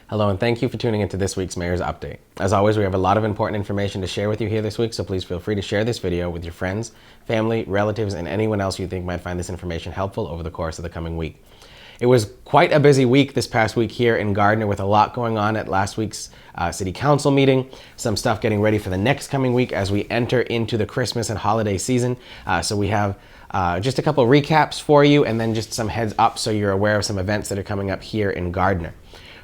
Hello, and thank you for tuning into this week's Mayor's Update. As always, we have a lot of important information to share with you here this week, so please feel free to share this video with your friends, family, relatives, and anyone else you think might find this information helpful over the course of the coming week. It was quite a busy week this past week here in Gardner with a lot going on at last week's City Council meeting, some stuff getting ready for the next coming week as we enter into the Christmas and holiday season. So we have just a couple recaps for you and then just some heads up so you're aware of some events that are coming up here in Gardner.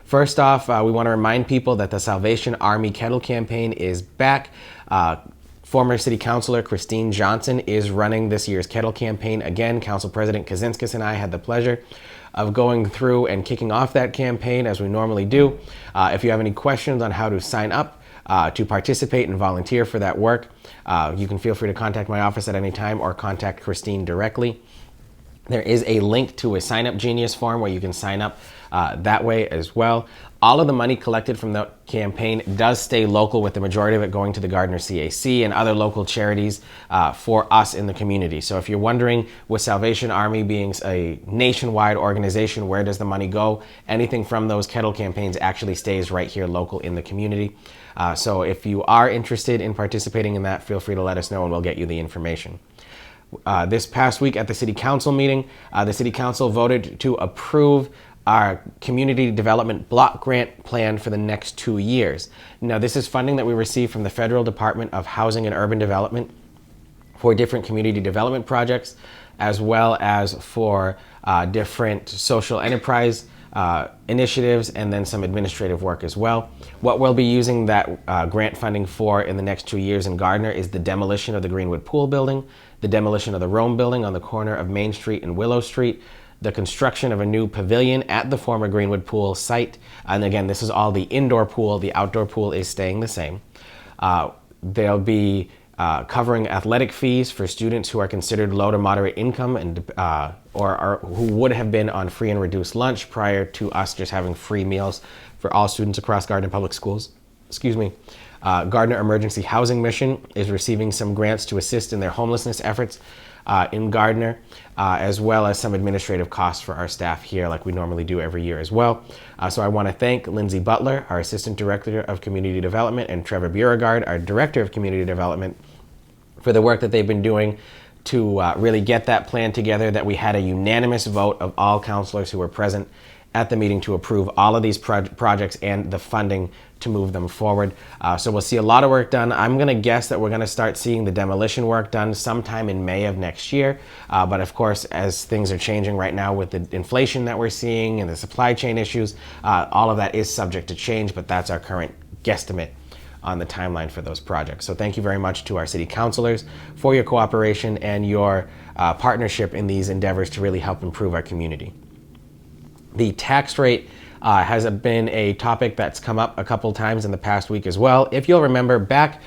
First off, we want to remind people that the Salvation Army Kettle Campaign is back. Former City Councilor Christine Johnson is running this year's Kettle Campaign again. Council President Kaczynskis and I had the pleasure of going through and kicking off that campaign as we normally do. If you have any questions on how to sign up to participate and volunteer for that work, you can feel free to contact my office at any time or contact Christine directly. There is a link to a Sign Up Genius form where you can sign up that way as well. All of the money collected from the campaign does stay local, with the majority of it going to the Gardner CAC and other local charities for us in the community. So if you're wondering, with Salvation Army being a nationwide organization, where does the money go? Anything from those kettle campaigns actually stays right here local in the community. So if you are interested in participating in that, feel free to let us know and we'll get you the information. This past week at the City Council meeting, the City Council voted to approve our community development block grant plan for the next 2 years. Now, this is funding that we receive from the Federal Department of Housing and Urban Development for different community development projects, as well as for different social enterprise initiatives, and then some administrative work as well. What we'll be using that grant funding for in the next 2 years in Gardner is the demolition of the Greenwood Pool building, the demolition of the Rome building on the corner of Main Street and Willow Street, the construction of a new pavilion at the former Greenwood Pool site. And again, this is all the indoor pool. The outdoor pool is staying the same. They'll be covering athletic fees for students who are considered low to moderate income and or who would have been on free and reduced lunch prior to us just having free meals for all students across Gardner Public Schools. Gardner Emergency Housing Mission is receiving some grants to assist in their homelessness efforts in Gardner, as well as some administrative costs for our staff here, like we normally do every year as well. So I want to thank Lindsay Butler, our Assistant Director of Community Development, and Trevor Beauregard, our Director of Community Development, for the work that they've been doing to really get that plan together, that we had a unanimous vote of all councilors who were present at the meeting to approve all of these projects and the funding to move them forward. So we'll see a lot of work done. I'm going to guess that we're going to start seeing the demolition work done sometime in May of next year. But of course, as things are changing right now with the inflation that we're seeing and the supply chain issues, all of that is subject to change, but that's our current guesstimate on the timeline for those projects. So thank you very much to our city councilors for your cooperation and your partnership in these endeavors to really help improve our community. The tax rate has been a topic that's come up a couple times in the past week as well. If you'll remember, back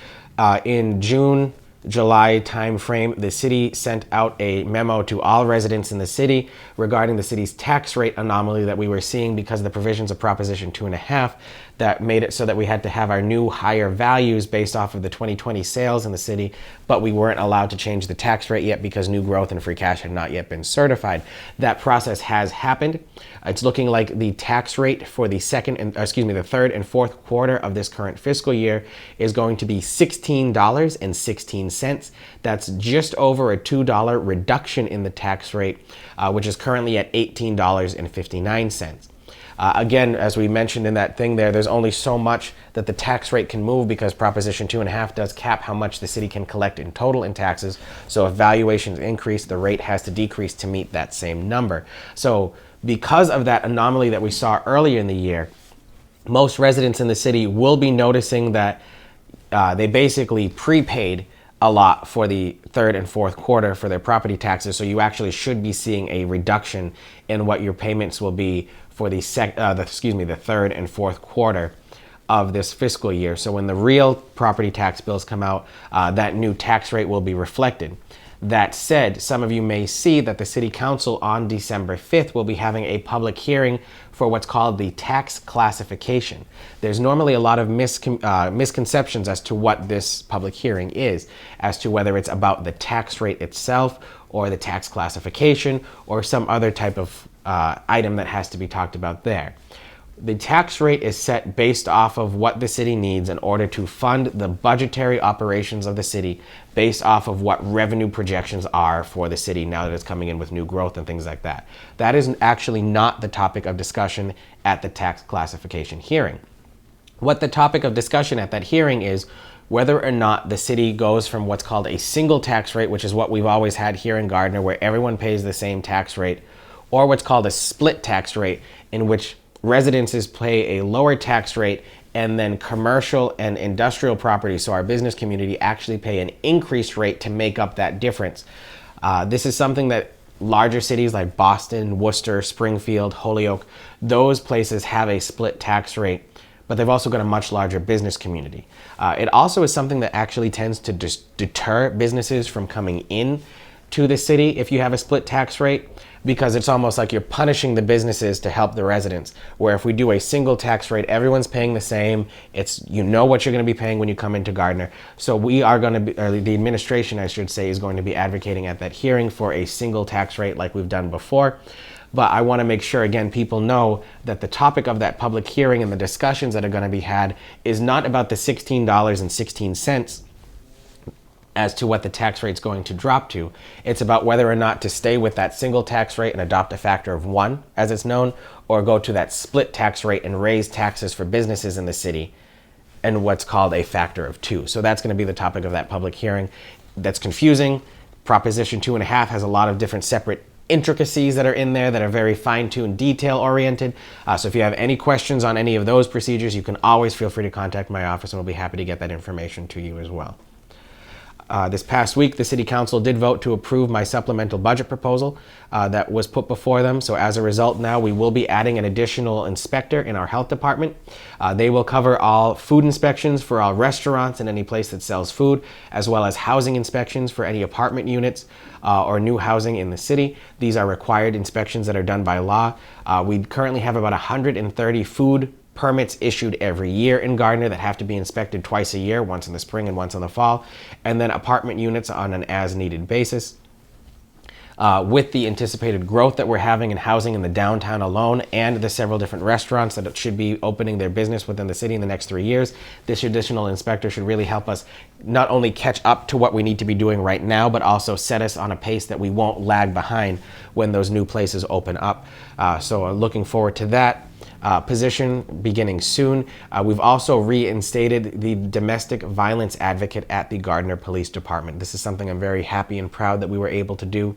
in June, July timeframe, the city sent out a memo to all residents in the city regarding the city's tax rate anomaly that we were seeing because of the provisions of Proposition 2.5 that made it so that we had to have our new higher values based off of the 2020 sales in the city, but we weren't allowed to change the tax rate yet because new growth and free cash had not yet been certified. That process has happened. It's looking like the tax rate for the the third and fourth quarter of this current fiscal year is going to be $16.16. That's just over a $2 reduction in the tax rate, which is currently at $18.59. Again, as we mentioned in that thing there's only so much that the tax rate can move because Proposition 2.5 does cap how much the city can collect in total in taxes. So if valuations increase, the rate has to decrease to meet that same number. So because of that anomaly that we saw earlier in the year, most residents in the city will be noticing that they basically prepaid a lot for the third and fourth quarter for their property taxes. So you actually should be seeing a reduction in what your payments will be for the third and fourth quarter of this fiscal year. So when the real property tax bills come out, that new tax rate will be reflected. That said, some of you may see that the City Council on December 5th will be having a public hearing for what's called the tax classification. There's normally a lot of misconceptions as to what this public hearing is, as to whether it's about the tax rate itself or the tax classification or some other type of item that has to be talked about there. The tax rate is set based off of what the city needs in order to fund the budgetary operations of the city based off of what revenue projections are for the city now that it's coming in with new growth and things like that. That is actually not the topic of discussion at the tax classification hearing. What the topic of discussion at that hearing is whether or not the city goes from what's called a single tax rate, which is what we've always had here in Gardner, where everyone pays the same tax rate, or what's called a split tax rate, in which residences pay a lower tax rate and then commercial and industrial properties, so our business community, actually pay an increased rate to make up that difference. This is something that larger cities like Boston, Worcester, Springfield, Holyoke, those places have a split tax rate, but they've also got a much larger business community. It also is something that actually tends to deter businesses from coming in to the city if you have a split tax rate, because it's almost like you're punishing the businesses to help the residents. Where if we do a single tax rate, everyone's paying the same. It's, you know what you're going to be paying when you come into Gardner. So we are going to be, or the administration, I should say, is going to be advocating at that hearing for a single tax rate like we've done before. But I want to make sure, again, people know that the topic of that public hearing and the discussions that are going to be had is not about the $16.16 as to what the tax rate's going to drop to. It's about whether or not to stay with that single tax rate and adopt a factor of 1, as it's known, or go to that split tax rate and raise taxes for businesses in the city and what's called a factor of 2. So that's going to be the topic of that public hearing. That's confusing. Proposition 2.5 has a lot of different separate intricacies that are in there that are very fine-tuned, detail-oriented. So if you have any questions on any of those procedures, you can always feel free to contact my office and we'll be happy to get that information to you as well. This past week, the City Council did vote to approve my supplemental budget proposal that was put before them. So as a result, now we will be adding an additional inspector in our health department. They will cover all food inspections for all restaurants and any place that sells food, as well as housing inspections for any apartment units or new housing in the city. These are required inspections that are done by law. We currently have about 130 food permits issued every year in Gardner that have to be inspected twice a year, once in the spring and once in the fall, and then apartment units on an as-needed basis. With the anticipated growth that we're having in housing in the downtown alone and the several different restaurants that should be opening their business within the city in the next 3 years, this additional inspector should really help us not only catch up to what we need to be doing right now, but also set us on a pace that we won't lag behind when those new places open up. So looking forward to that position beginning soon. We've also reinstated the domestic violence advocate at the Gardner Police Department. This is something I'm very happy and proud that we were able to do.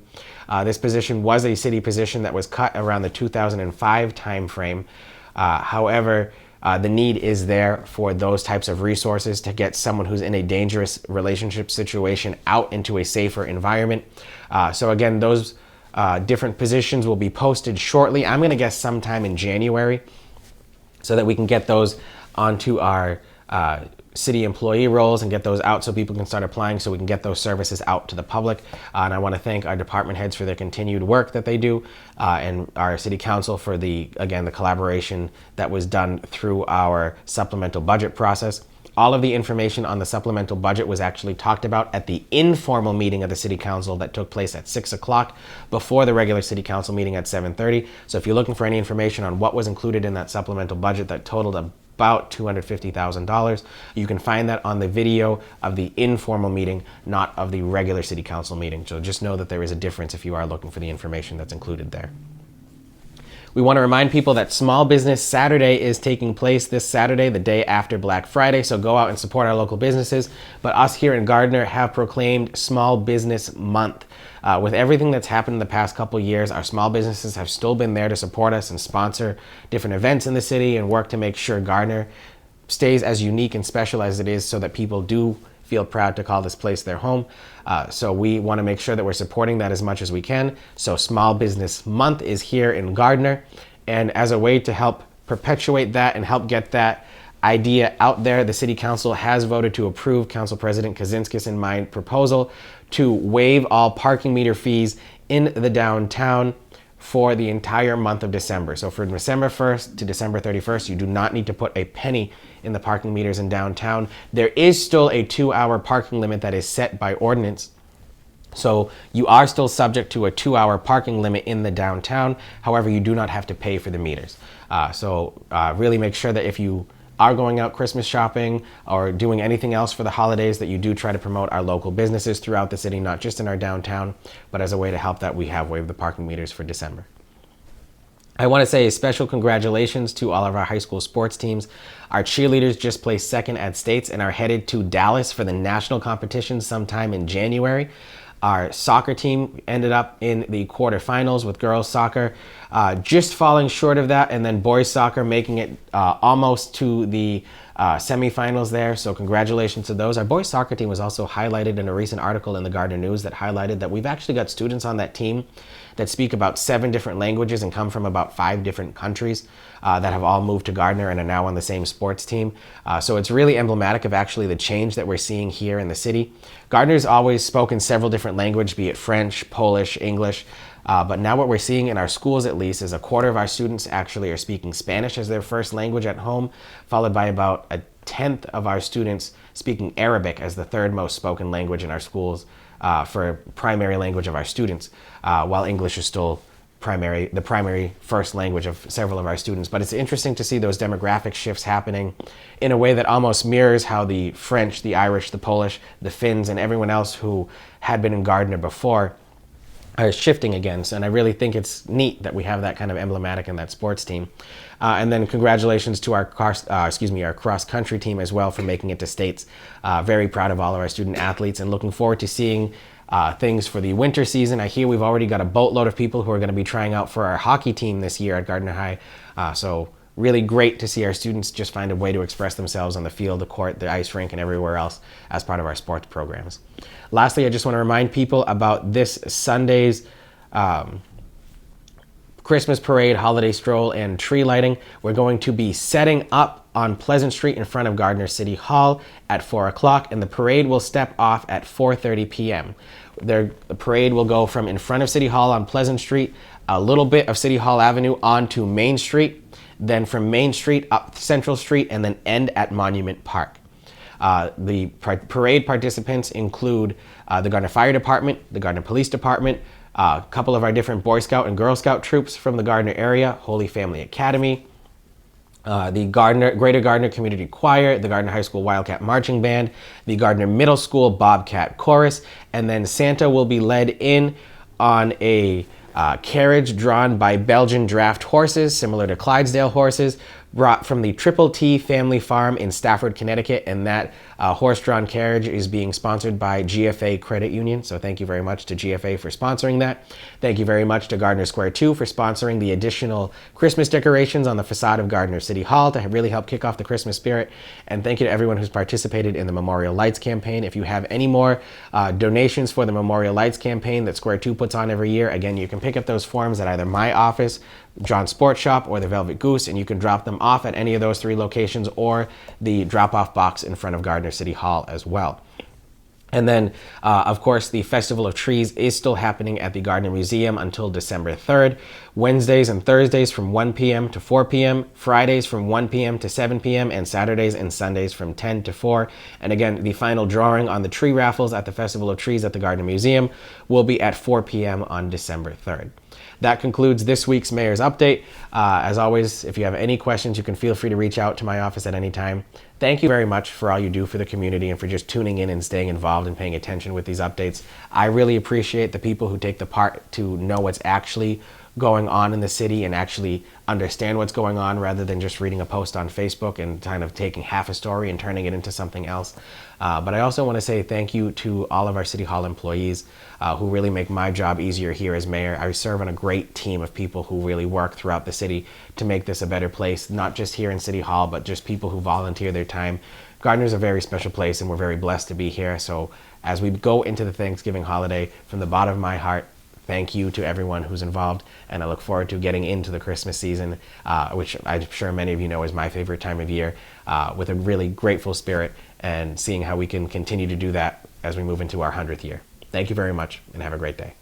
This position was a city position that was cut around the 2005 timeframe. However, the need is there for those types of resources to get someone who's in a dangerous relationship situation out into a safer environment. So again, those different positions will be posted shortly. I'm going to guess sometime in January, so that we can get those onto our city employee roles and get those out so people can start applying, so we can get those services out to the public. And I want to thank our department heads for their continued work that they do, and our city council for the collaboration that was done through our supplemental budget process. All of the information on the supplemental budget was actually talked about at the informal meeting of the City Council that took place at 6 o'clock before the regular City Council meeting at 7:30. So if you're looking for any information on what was included in that supplemental budget that totaled about $250,000, you can find that on the video of the informal meeting, not of the regular City Council meeting. So just know that there is a difference if you are looking for the information that's included there. We want to remind people that Small Business Saturday is taking place this Saturday, the day after Black Friday, so go out and support our local businesses. But us here in Gardner have proclaimed Small Business Month. With everything that's happened in the past couple years, our small businesses have still been there to support us and sponsor different events in the city and work to make sure Gardner stays as unique and special as it is, so that people do feel proud to call this place their home. So we want to make sure that we're supporting that as much as we can. So Small Business Month is here in Gardner. And as a way to help perpetuate that and help get that idea out there, the City Council has voted to approve Council President Kaczynskis and my proposal to waive all parking meter fees in the downtown for the entire month of December. So from December 1st to December 31st, you do not need to put a penny in the parking meters in downtown. There is still a 2-hour parking limit that is set by ordinance. So you are still subject to a 2-hour parking limit in the downtown. However, you do not have to pay for the meters. Really make sure that if you are going out Christmas shopping or doing anything else for the holidays, that you do try to promote our local businesses throughout the city, not just in our downtown, but as a way to help that, we have waived the parking meters for December. I want to say a special congratulations to all of our high school sports teams. Our cheerleaders just placed second at states and are headed to Dallas for the national competition sometime in January. Our soccer team ended up in the quarterfinals, with girls soccer just falling short of that, and then boys soccer making it almost to the semifinals there. So congratulations to those. Our boys soccer team was also highlighted in a recent article in the Gardner News that highlighted that we've actually got students on that team that speak about 7 different languages and come from about 5 different countries that have all moved to Gardner and are now on the same sports team. So it's really emblematic of actually the change that we're seeing here in the city. Gardner's always spoken several different languages, be it French, Polish, English. But now what we're seeing in our schools, at least, is a quarter of our students actually are speaking Spanish as their first language at home, followed by about a 10th of our students speaking Arabic as the 3rd most spoken language in our schools for primary language of our students, while English is still the primary first language of several of our students. But it's interesting to see those demographic shifts happening in a way that almost mirrors how the French, the Irish, the Polish, the Finns, and everyone else who had been in Gardner before are shifting again. So, and I really think it's neat that we have that kind of emblematic in that sports team. And then congratulations to our cross country team as well for making it to states. Very proud of all of our student athletes and looking forward to seeing things for the winter season. I hear we've already got a boatload of people who are going to be trying out for our hockey team this year at Gardner High. So really great to see our students just find a way to express themselves on the field, the court, the ice rink, and everywhere else as part of our sports programs. Lastly, I just want to remind people about this Sunday's Christmas parade, holiday stroll, and tree lighting. We're going to be setting up on Pleasant Street in front of Gardner City Hall at 4 o'clock, and the parade will step off at 4:30 p.m. The parade will go from in front of City Hall on Pleasant Street, a little bit of City Hall Avenue onto Main Street, then from Main Street up Central Street, and then end at Monument Park. The parade participants include the Gardner Fire Department, the Gardner Police Department, a couple of our different Boy Scout and Girl Scout troops from the Gardner area, Holy Family Academy, the Greater Gardner Community Choir, the Gardner High School Wildcat Marching Band, the Gardner Middle School Bobcat Chorus, and then Santa will be led in on a carriage drawn by Belgian draft horses, similar to Clydesdale horses, brought from the Triple T Family Farm in Stafford, Connecticut, and that horse-drawn carriage is being sponsored by GFA Credit Union. So thank you very much to GFA for sponsoring that. Thank you very much to Gardner Square 2 for sponsoring the additional Christmas decorations on the facade of Gardner City Hall to really help kick off the Christmas spirit. And thank you to everyone who's participated in the Memorial Lights campaign. If you have any more donations for the Memorial Lights campaign that Square 2 puts on every year, again, you can pick up those forms at either my office, John's Sports Shop, or the Velvet Goose, and you can drop them off at any of those 3 locations or the drop-off box in front of Gardner City Hall as well. And then, of course, the Festival of Trees is still happening at the Gardner Museum until December 3rd. Wednesdays and Thursdays from 1 p.m. to 4 p.m., Fridays from 1 p.m. to 7 p.m., and Saturdays and Sundays from 10 to 4. And again, the final drawing on the tree raffles at the Festival of Trees at the Gardner Museum will be at 4 p.m. on December 3rd. That concludes this week's Mayor's Update. As always, if you have any questions, you can feel free to reach out to my office at any time. Thank you very much for all you do for the community and for just tuning in and staying involved and paying attention with these updates. I really appreciate the people who take the part to know what's actually going on in the city and actually understand what's going on rather than just reading a post on Facebook and kind of taking half a story and turning it into something else. But I also want to say thank you to all of our City Hall employees who really make my job easier here as mayor. I serve on a great team of people who really work throughout the city to make this a better place, not just here in City Hall, but just people who volunteer their time. Gardner's a very special place and we're very blessed to be here. So as we go into the Thanksgiving holiday, from the bottom of my heart, thank you to everyone who's involved, and I look forward to getting into the Christmas season, which I'm sure many of you know is my favorite time of year, with a really grateful spirit and seeing how we can continue to do that as we move into our 100th year. Thank you very much and have a great day.